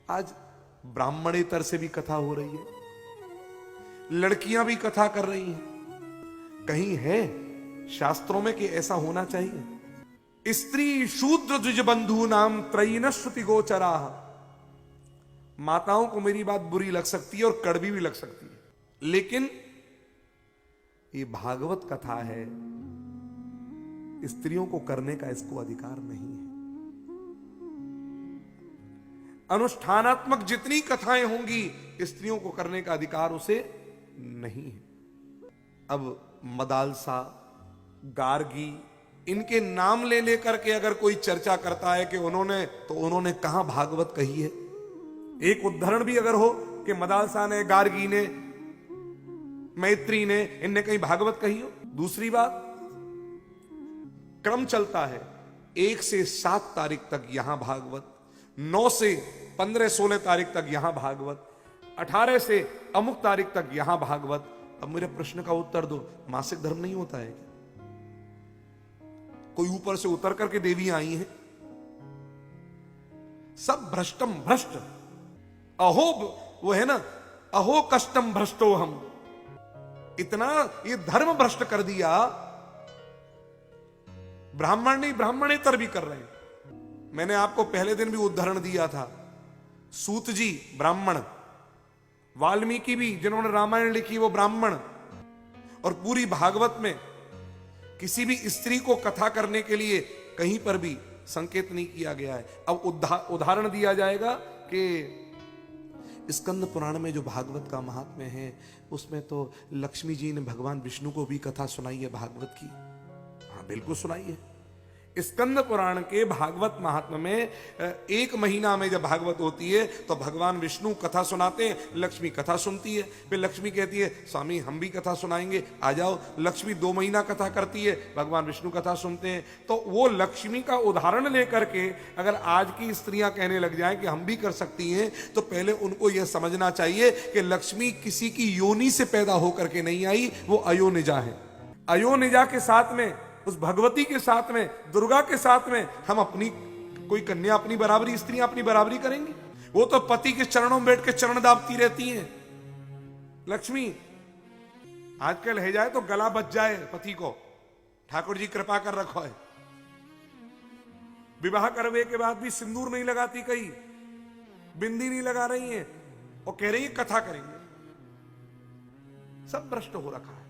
आज ब्राह्मणेतर से भी कथा हो रही है, लड़कियां भी कथा कर रही हैं। कहीं है शास्त्रों में कि ऐसा होना चाहिए? स्त्री शूद्र द्विज बंधु नाम त्रयीन श्रुति गोचरा। माताओं को मेरी बात बुरी लग सकती है और कड़वी भी लग सकती है, लेकिन ये भागवत कथा है, स्त्रियों को करने का इसको अधिकार नहीं है। अनुष्ठानात्मक जितनी कथाएं होंगी, स्त्रियों को करने का अधिकार उसे नहीं है। अब मदालसा, गार्गी, इनके नाम ले लेकर के अगर कोई चर्चा करता है कि उन्होंने कहां भागवत कही है। एक उदाहरण भी अगर हो कि मदालसा ने, गार्गी ने, मैत्री ने, इनने कहीं भागवत कही हो। दूसरी बात, क्रम चलता है 1 से 7 तारीख तक यहां भागवत, 9 से 15-16 तारीख तक यहां भागवत, 18 से अमुक तारीख तक यहां भागवत। अब मेरे प्रश्न का उत्तर दो, मासिक धर्म नहीं होता है क्या? कोई ऊपर से उतर करके देवियां आई हैं? सब भ्रष्टम भ्रष्ट, अहो वो है ना, अहो कष्टम भ्रष्टो हम। इतना ये धर्म भ्रष्ट कर दिया, ब्राह्मण नहीं ब्राह्मणेतर भी कर रहे हैं। मैंने आपको पहले दिन भी उदाहरण दिया था, सूत जी ब्राह्मण, वाल्मीकि भी जिन्होंने रामायण लिखी वो ब्राह्मण, और पूरी भागवत में किसी भी स्त्री को कथा करने के लिए कहीं पर भी संकेत नहीं किया गया है। अब उदाहरण दिया जाएगा कि स्कंद पुराण में जो भागवत का महात्म्य है, उसमें तो लक्ष्मी जी ने भगवान विष्णु को भी कथा सुनाई है भागवत की। हाँ बिल्कुल सुनाई है। स्कंद पुराण के भागवत महात्म्य में 1 महीना में जब भागवत होती है तो भगवान विष्णु कथा सुनाते हैं, लक्ष्मी कथा सुनती है। फिर लक्ष्मी कहती है स्वामी हम भी कथा सुनाएंगे, आ जाओ। लक्ष्मी 2 महीना कथा करती है, भगवान विष्णु कथा सुनते हैं। तो वो लक्ष्मी का उदाहरण लेकर के अगर आज की स्त्रियां कहने लग जाएं कि हम भी कर सकती हैं, तो पहले उनको यह समझना चाहिए कि लक्ष्मी किसी की योनि से पैदा होकर के नहीं आई, वो अयोनिजा है। अयोनिजा के साथ में, उस भगवती के साथ में, दुर्गा के साथ में हम अपनी कोई कन्या अपनी बराबरी, स्त्रियां अपनी बराबरी करेंगी? वो तो पति के चरणों में बैठ के चरण दाबती रहती हैं। लक्ष्मी आजकल है जाए तो गला बच जाए पति को, ठाकुर जी कृपा कर रखो है। विवाह करवे के बाद भी सिंदूर नहीं लगाती, कहीं बिंदी नहीं लगा रही है, और कह रही है कथा करेंगे। सब भ्रष्ट हो रखा है।